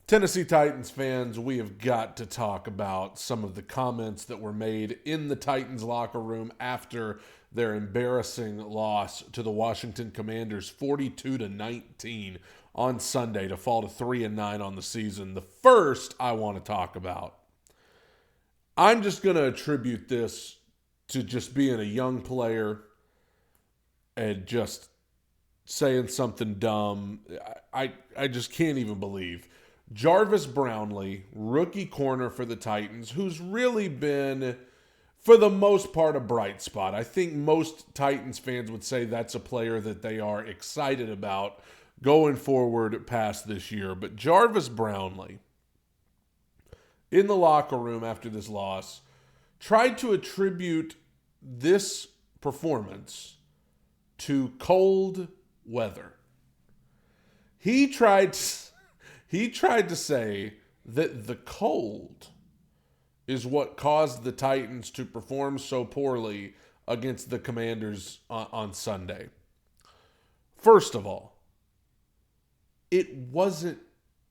Tennessee Titans fans, we have got to talk about some of the comments that were made in the Titans locker room after their embarrassing loss to the Washington Commanders 42-19 on Sunday to fall to 3-9 on the season. The first I want to talk about, I'm just going to attribute this to just being a young player and just saying something dumb. I just can't even believe. Jarvis Brownley, rookie corner for the Titans, who's really been, for the most part, a bright spot. I think most Titans fans would say that's a player that they are excited about going forward past this year. But Jarvis Brownley, in the locker room after this loss, tried to attribute this performance to cold weather. He tried to say that the cold is what caused the Titans to perform so poorly against the Commanders on Sunday. First of all, it wasn't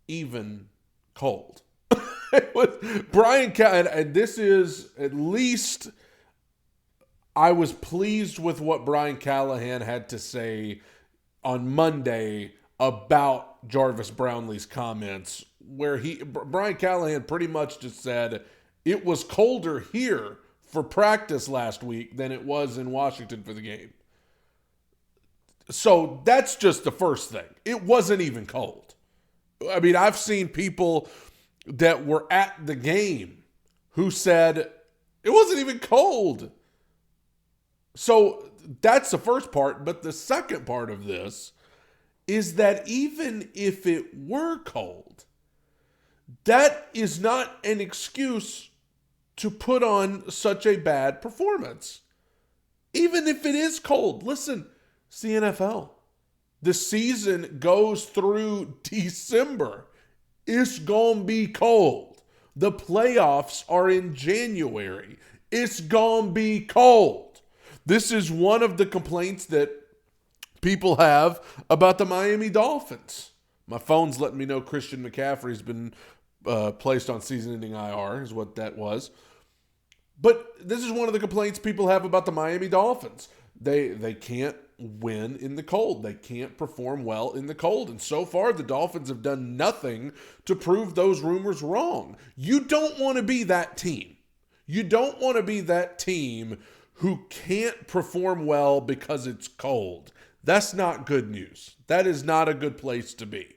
even cold. It was Brian Callahan, and this is at least I was pleased with what Brian Callahan had to say on Monday about Jarvis Brownley's comments, where Brian Callahan pretty much just said it was colder here for practice last week than it was in Washington for the game. So that's just the first thing. It wasn't even cold. I mean, I've seen people that were at the game who said it wasn't even cold. So that's the first part. But the second part of this is that even if it were cold, that is not an excuse to put on such a bad performance. Even if it is cold. Listen, it's the NFL. The season goes through December. It's going to be cold. The playoffs are in January. It's going to be cold. This is one of the complaints that people have about the Miami Dolphins. My phone's letting me know Christian McCaffrey's been placed on season-ending IR, is what that was. But this is one of the complaints people have about the Miami Dolphins. They can't win in the cold. They can't perform well in the cold. And so far, the Dolphins have done nothing to prove those rumors wrong. You don't want to be that team. You don't want to be that team who can't perform well because it's cold. That's not good news. That is not a good place to be.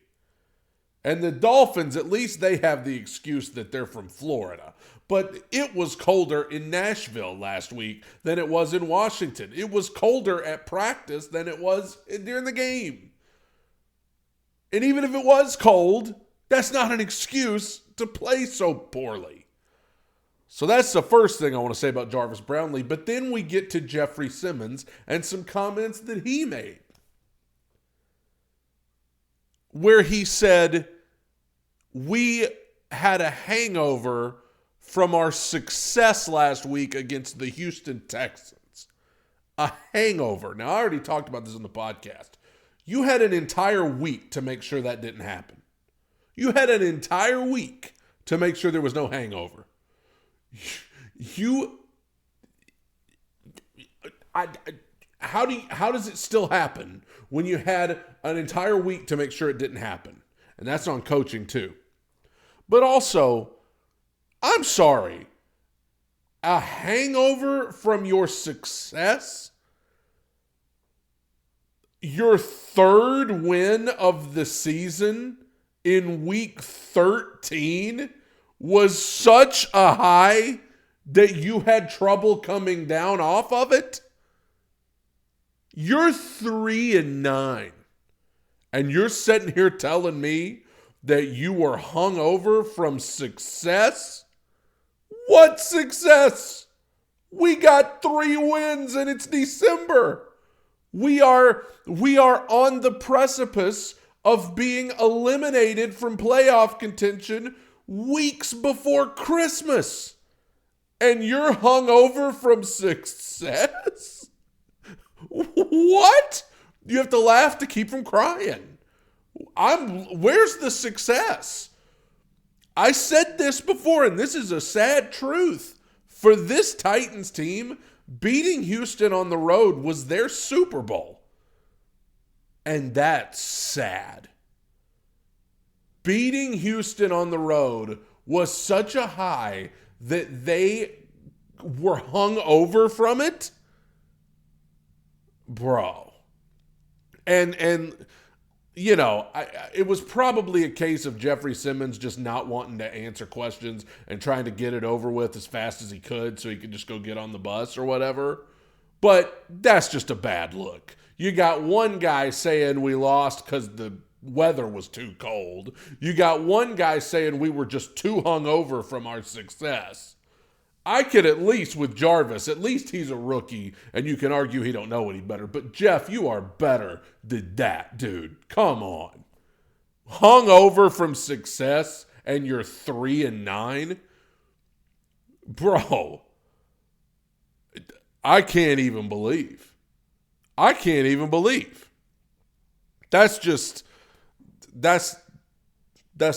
And the Dolphins, at least they have the excuse that they're from Florida. But it was colder in Nashville last week than it was in Washington. It was colder at practice than it was during the game. And even if it was cold, that's not an excuse to play so poorly. So that's the first thing I want to say about Jarvis Brownley. But then we get to Jeffery Simmons and some comments that he made, where he said, we had a hangover from our success last week against the Houston Texans. A hangover. Now, I already talked about this in the podcast. You had an entire week to make sure that didn't happen. You had an entire week to make sure there was no hangover. How does it still happen when you had an entire week to make sure it didn't happen? And that's on coaching too. But also, I'm sorry, a hangover from your success? Your third win of the season in week 13 was such a high that you had trouble coming down off of it? You're 3-9, and you're sitting here telling me that you were hungover from success? What success? We got 3 wins and it's December. We are on the precipice of being eliminated from playoff contention weeks before Christmas. And you're hungover from success? What? You have to laugh to keep from crying. Where's the success? I said this before, and this is a sad truth. For this Titans team, beating Houston on the road was their Super Bowl. And that's sad. Beating Houston on the road was such a high that they were hung over from it. Bro. And you know, it was probably a case of Jeffery Simmons just not wanting to answer questions and trying to get it over with as fast as he could so he could just go get on the bus or whatever. But that's just a bad look. You got one guy saying we lost because the weather was too cold. You got one guy saying we were just too hungover from our success. I could at least, with Jarvis, at least he's a rookie, and you can argue he don't know any better. But, Jeff, you are better than that, dude. Come on. Hungover from success, and you're 3-9? Bro, I can't even believe. That's just, that's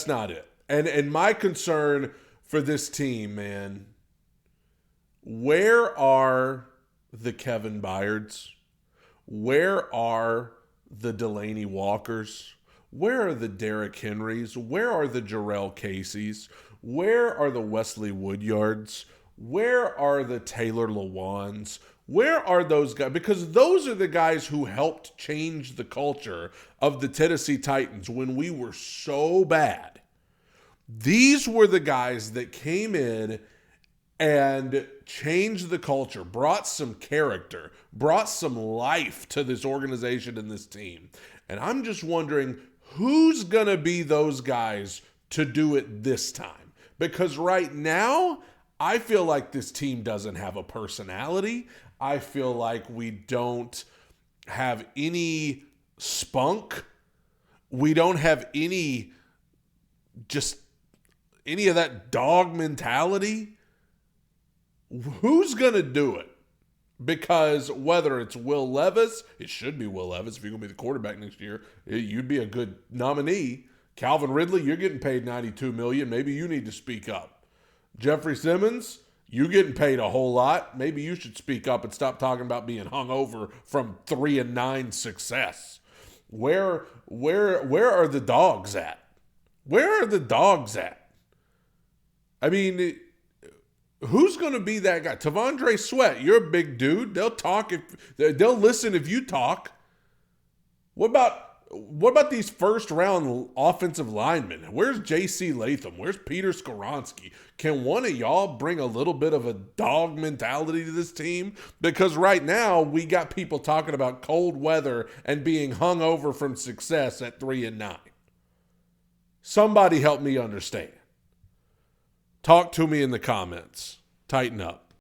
not it. And my concern for this team, man, where are the Kevin Byards? Where are the Delaney Walkers? Where are the Derrick Henrys? Where are the Jarrell Caseys? Where are the Wesley Woodyards? Where are the Taylor Lewans? Where are those guys? Because those are the guys who helped change the culture of the Tennessee Titans when we were so bad. These were the guys that came in and changed the culture, brought some character, brought some life to this organization and this team. And I'm just wondering who's going to be those guys to do it this time. Because right now, I feel like this team doesn't have a personality. I feel like we don't have any spunk. We don't have any of that dog mentality. Who's going to do it? Because whether it's Will Levis, it should be Will Levis. If you're going to be the quarterback next year, you'd be a good nominee. Calvin Ridley, you're getting paid $92 million. Maybe you need to speak up. Jeffery Simmons, you getting paid a whole lot. Maybe you should speak up and stop talking about being hungover from 3-9 success. Where are the dogs at? Where are the dogs at? I mean, who's going to be that guy? Tavondre Sweat, you're a big dude. They'll talk they'll listen if you talk. What about these first-round offensive linemen? Where's J.C. Latham? Where's Peter Skoronski? Can one of y'all bring a little bit of a dog mentality to this team? Because right now, we got people talking about cold weather and being hungover from success at 3-9. Somebody help me understand. Talk to me in the comments. Tighten up.